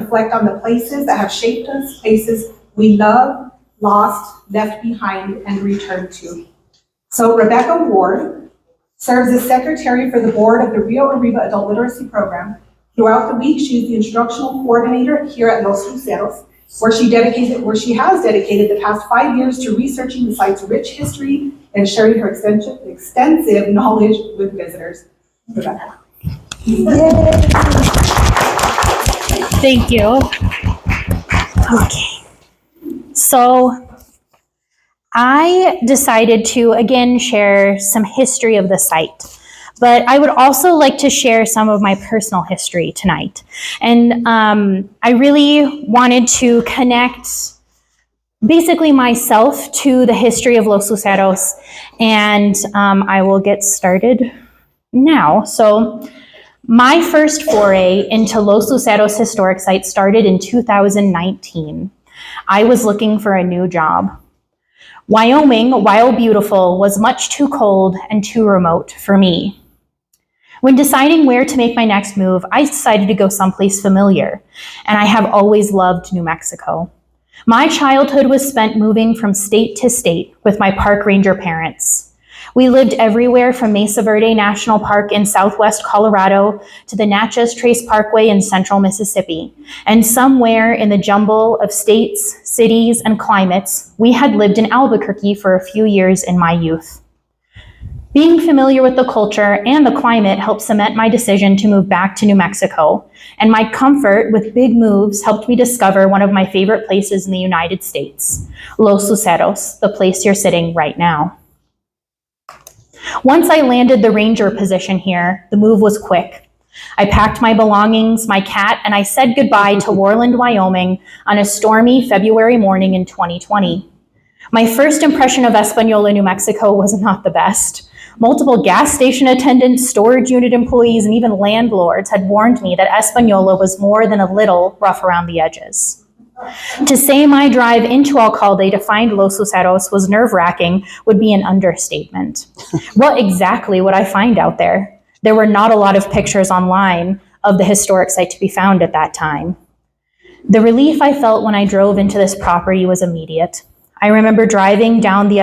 reflect on the places that have shaped us, places we love, lost, left behind, and returned to. So Rebecca Ward serves as secretary for the board of the Rio Arriba Adult Literacy Program. Throughout the week, she is the instructional coordinator here at Los Luceros, where she has dedicated the past 5 years to researching the site's rich history and sharing her extensive knowledge with visitors. Rebecca. Thank you. Okay. So I decided to again share some history of the site, but I would also like to share some of my personal history tonight. And I really wanted to connect basically myself to the history of Los Luceros, and I will get started now. So my first foray into Los Luceros historic site started in 2019. I was looking for a new job. Wyoming, while beautiful, was much too cold and too remote for me. When deciding where to make my next move, I decided to go someplace familiar, and I have always loved New Mexico. My childhood was spent moving from state to state with my park ranger parents. We lived everywhere from Mesa Verde National Park in southwest Colorado to the Natchez Trace Parkway in central Mississippi. And somewhere in the jumble of states, cities, and climates, we had lived in Albuquerque for a few years in my youth. Being familiar with the culture and the climate helped cement my decision to move back to New Mexico, and my comfort with big moves helped me discover one of my favorite places in the United States, Los Luceros, the place you're sitting right now. Once I landed the ranger position here, the move was quick. I packed my belongings, my cat, and I said goodbye to Worland, Wyoming on a stormy February morning in 2020. My first impression of Española, New Mexico was not the best. Multiple gas station attendants, storage unit employees, and even landlords had warned me that Española was more than a little rough around the edges. To say my drive into Alcalde to find Los Luceros was nerve-wracking would be an understatement. What exactly would I find out there? There were not a lot of pictures online of the historic site to be found at that time. The relief I felt when I drove into this property was immediate. I remember driving down the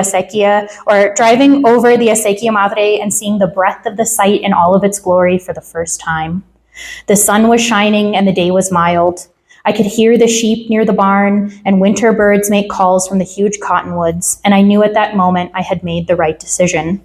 driving over the Acequia Madre and seeing the breadth of the site in all of its glory for the first time. The sun was shining and the day was mild. I could hear the sheep near the barn and winter birds make calls from the huge cottonwoods, and I knew at that moment I had made the right decision.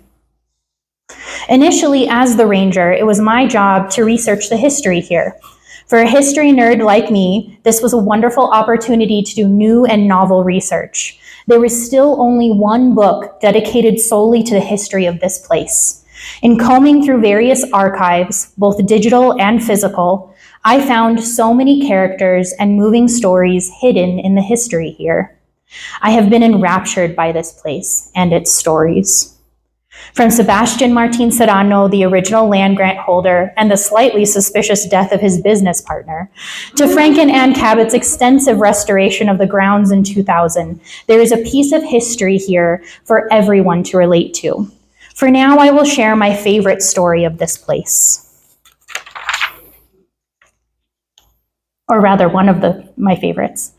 Initially, as the ranger, it was my job to research the history here. For a history nerd like me, this was a wonderful opportunity to do new and novel research. There was still only one book dedicated solely to the history of this place. In combing through various archives, both digital and physical, I found so many characters and moving stories hidden in the history here. I have been enraptured by this place and its stories. From Sebastian Martin Serrano, the original land grant holder, and the slightly suspicious death of his business partner, to Frank and Ann Cabot's extensive restoration of the grounds in 2000, there is a piece of history here for everyone to relate to. For now, I will share my favorite story of this place. Or rather, one of my favorites.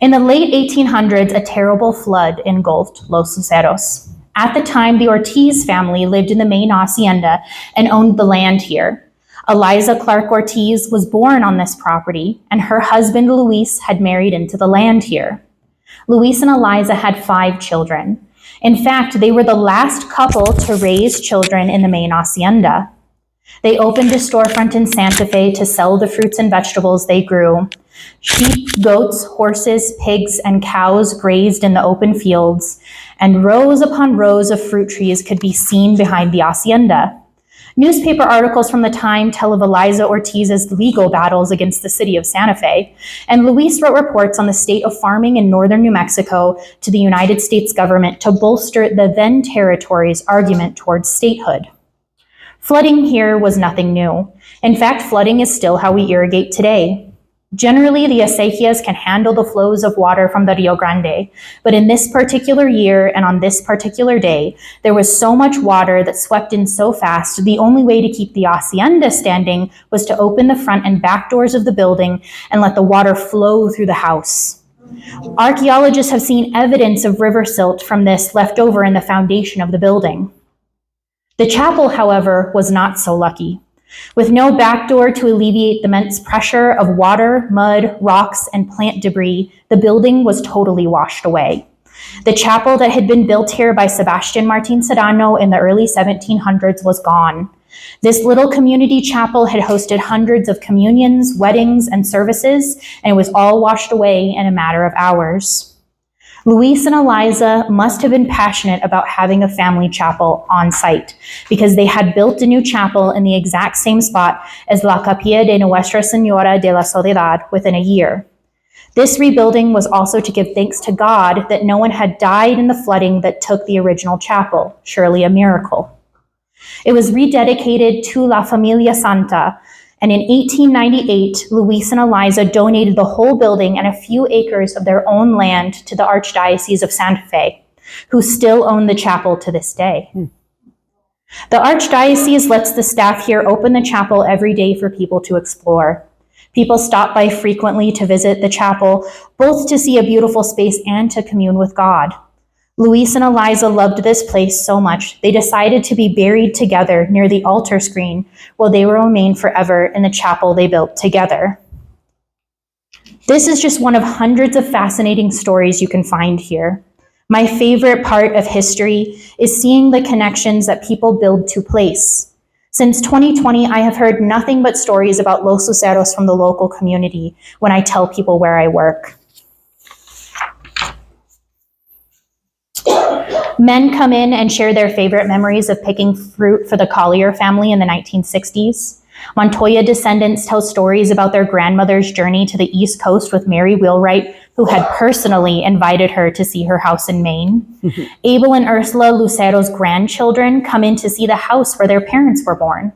In the late 1800s, a terrible flood engulfed Los Luceros. At the time, the Ortiz family lived in the main hacienda and owned the land here. Eliza Clark Ortiz was born on this property, and her husband, Luis, had married into the land here. Luis and Eliza had 5 children. In fact, they were the last couple to raise children in the main hacienda. They opened a storefront in Santa Fe to sell the fruits and vegetables they grew. Sheep, goats, horses, pigs, and cows grazed in the open fields, and rows upon rows of fruit trees could be seen behind the hacienda. Newspaper articles from the time tell of Eliza Ortiz's legal battles against the city of Santa Fe, and Luis wrote reports on the state of farming in northern New Mexico to the United States government to bolster the then territory's argument towards statehood. Flooding here was nothing new. In fact, flooding is still how we irrigate today. Generally, the acequias can handle the flows of water from the Rio Grande, but in this particular year and on this particular day, there was so much water that swept in so fast, the only way to keep the hacienda standing was to open the front and back doors of the building and let the water flow through the house. Archaeologists have seen evidence of river silt from this left over in the foundation of the building. The chapel, however, was not so lucky. With no back door to alleviate the immense pressure of water, mud, rocks, and plant debris, the building was totally washed away. The chapel that had been built here by Sebastian Martin Serrano in the early 1700s was gone. This little community chapel had hosted hundreds of communions, weddings, and services, and it was all washed away in a matter of hours. Luis and Eliza must have been passionate about having a family chapel on site because they had built a new chapel in the exact same spot as La Capilla de Nuestra Señora de la Soledad within a year. This rebuilding was also to give thanks to God that no one had died in the flooding that took the original chapel, surely a miracle. It was rededicated to La Familia Santa, and in 1898, Luis and Eliza donated the whole building and a few acres of their own land to the Archdiocese of Santa Fe, who still own the chapel to this day. The Archdiocese lets the staff here open the chapel every day for people to explore. People stop by frequently to visit the chapel, both to see a beautiful space and to commune with God. Luis and Eliza loved this place so much, they decided to be buried together near the altar screen where they will remain forever in the chapel they built together. This is just one of hundreds of fascinating stories you can find here. My favorite part of history is seeing the connections that people build to place. Since 2020, I have heard nothing but stories about Los Luceros from the local community when I tell people where I work. Men come in and share their favorite memories of picking fruit for the Collier family in the 1960s. Montoya descendants tell stories about their grandmother's journey to the East Coast with Mary Wheelwright, who had personally invited her to see her house in Maine. Abel and Ursula Lucero's grandchildren come in to see the house where their parents were born.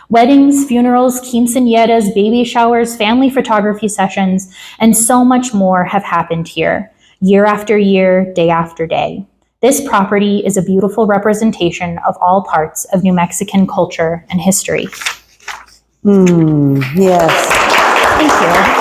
Weddings, funerals, quinceañeras, baby showers, family photography sessions, and so much more have happened here, year after year, day after day. This property is a beautiful representation of all parts of New Mexican culture and history. Yes. Thank you.